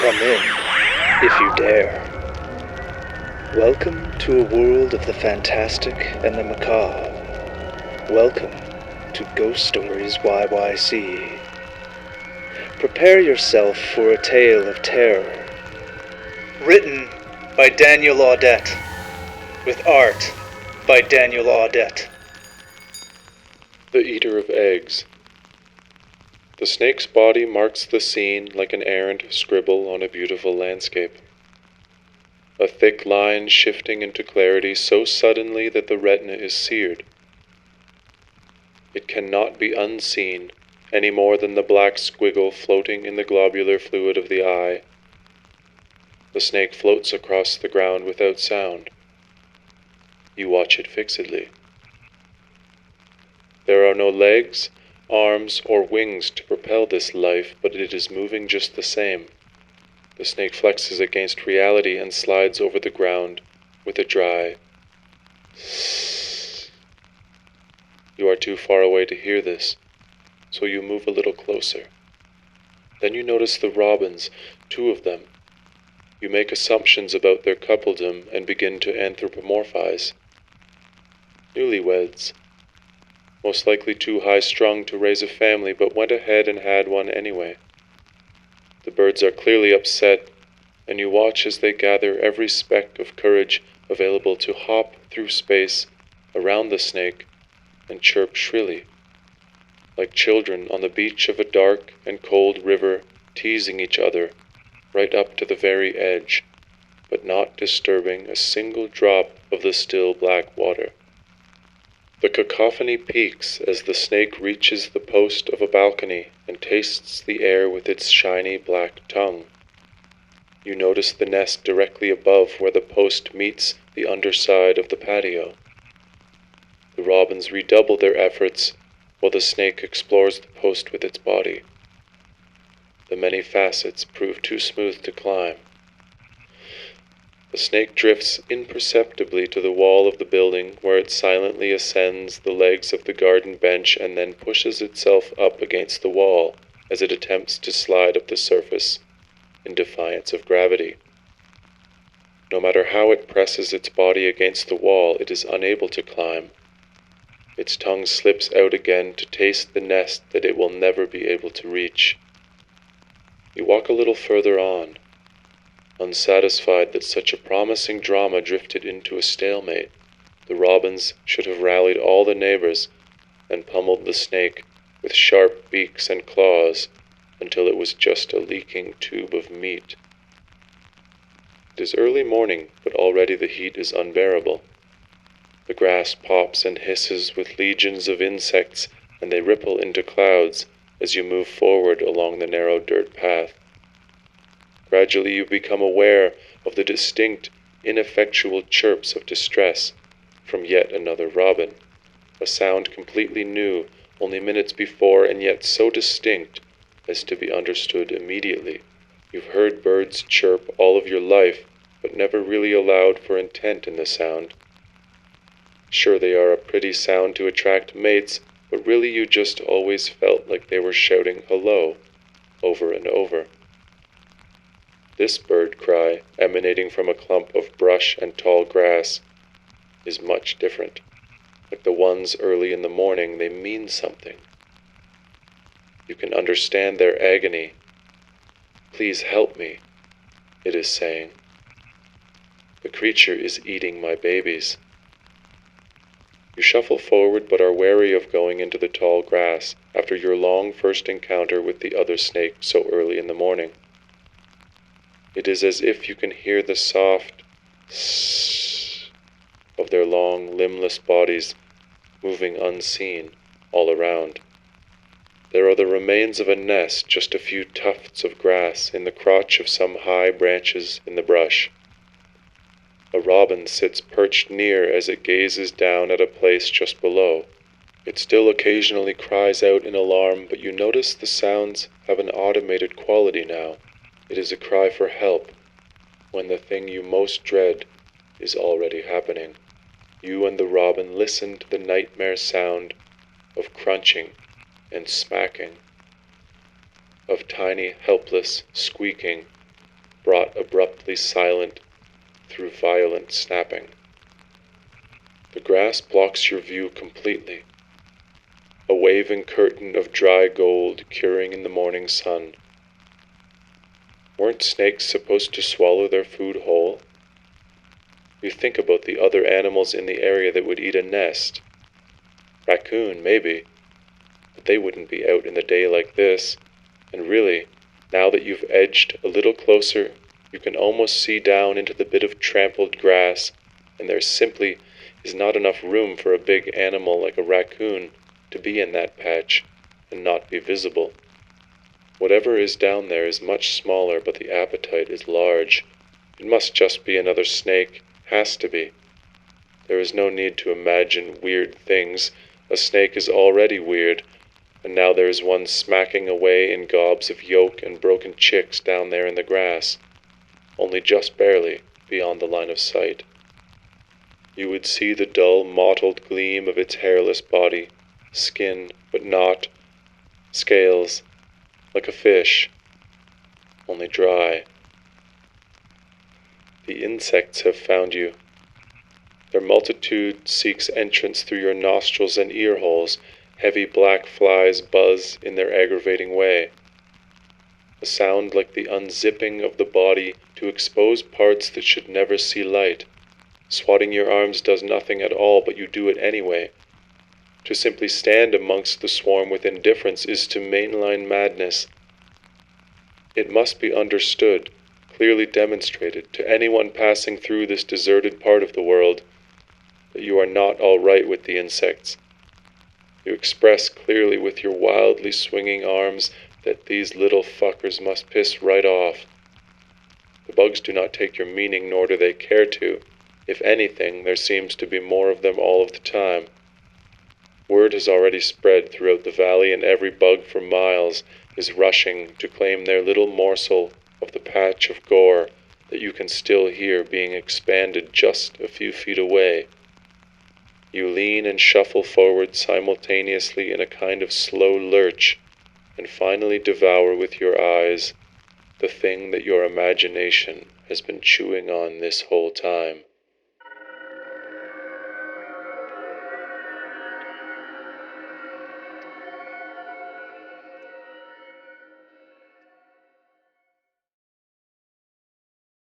Come in, if you dare. Welcome to a world of the fantastic and the macabre. Welcome to Ghost Stories YYC. Prepare yourself for a tale of terror. Written by Daniel Audet, with art by Daniel Audet. The Eater of Eggs. The snake's body marks the scene like an errant scribble on a beautiful landscape. A thick line shifting into clarity so suddenly that the retina is seared. It cannot be unseen any more than the black squiggle floating in the globular fluid of the eye. The snake floats across the ground without sound. You watch it fixedly. There are no legs, arms, or wings to propel this life, but it is moving just the same. The snake flexes against reality and slides over the ground with a dry "sss." You are too far away to hear this, so you move a little closer. Then you notice the robins, 2 of them. You make assumptions about their coupledom and begin to anthropomorphize. Newlyweds. Most likely too high-strung to raise a family, but went ahead and had one anyway. The birds are clearly upset, and you watch as they gather every speck of courage available to hop through space around the snake and chirp shrilly, like children on the beach of a dark and cold river, teasing each other right up to the very edge, but not disturbing a single drop of the still black water. The cacophony peaks as the snake reaches the post of a balcony and tastes the air with its shiny black tongue. You notice the nest directly above where the post meets the underside of the patio. The robins redouble their efforts while the snake explores the post with its body. The many facets prove too smooth to climb. The snake drifts imperceptibly to the wall of the building, where it silently ascends the legs of the garden bench and then pushes itself up against the wall as it attempts to slide up the surface in defiance of gravity. No matter how it presses its body against the wall, it is unable to climb. Its tongue slips out again to taste the nest that it will never be able to reach. You walk a little further on, unsatisfied that such a promising drama drifted into a stalemate. The robins should have rallied all the neighbors and pummeled the snake with sharp beaks and claws until it was just a leaking tube of meat. It is early morning, but already the heat is unbearable. The grass pops and hisses with legions of insects, and they ripple into clouds as you move forward along the narrow dirt path. Gradually you become aware of the distinct, ineffectual chirps of distress from yet another robin, a sound completely new, only minutes before, and yet so distinct as to be understood immediately. You've heard birds chirp all of your life, but never really allowed for intent in the sound. Sure, they are a pretty sound to attract mates, but really you just always felt like they were shouting hello over and over. This bird cry, emanating from a clump of brush and tall grass, is much different. Like the ones early in the morning, they mean something. You can understand their agony. Please help me, it is saying. The creature is eating my babies. You shuffle forward but are wary of going into the tall grass after your long first encounter with the other snake so early in the morning. It is as if you can hear the soft sss of their long, limbless bodies moving unseen all around. There are the remains of a nest, just a few tufts of grass in the crotch of some high branches in the brush. A robin sits perched near as it gazes down at a place just below. It still occasionally cries out in alarm, but you notice the sounds have an automated quality now. It is a cry for help, when the thing you most dread is already happening. You and the robin listen to the nightmare sound of crunching and smacking, of tiny, helpless squeaking brought abruptly silent through violent snapping. The grass blocks your view completely, a waving curtain of dry gold curing in the morning sun. Weren't snakes supposed to swallow their food whole? You think about the other animals in the area that would eat a nest. Raccoon, maybe, but they wouldn't be out in the day like this. And really, now that you've edged a little closer, you can almost see down into the bit of trampled grass, and there simply is not enough room for a big animal like a raccoon to be in that patch and not be visible. Whatever is down there is much smaller, but the appetite is large. It must just be another snake. Has to be. There is no need to imagine weird things. A snake is already weird, and now there is one smacking away in gobs of yolk and broken chicks down there in the grass, only just barely beyond the line of sight. You would see the dull, mottled gleam of its hairless body, skin, but not, scales, like a fish, only dry. The insects have found you. Their multitude seeks entrance through your nostrils and ear holes. Heavy black flies buzz in their aggravating way. A sound like the unzipping of the body to expose parts that should never see light. Swatting your arms does nothing at all, but you do it anyway. To simply stand amongst the swarm with indifference is to mainline madness. It must be understood, clearly demonstrated, to anyone passing through this deserted part of the world, that you are not all right with the insects. You express clearly with your wildly swinging arms that these little fuckers must piss right off. The bugs do not take your meaning, nor do they care to. If anything, there seems to be more of them all of the time. Word has already spread throughout the valley, and every bug for miles is rushing to claim their little morsel of the patch of gore that you can still hear being expanded just a few feet away. You lean and shuffle forward simultaneously in a kind of slow lurch, and finally devour with your eyes the thing that your imagination has been chewing on this whole time.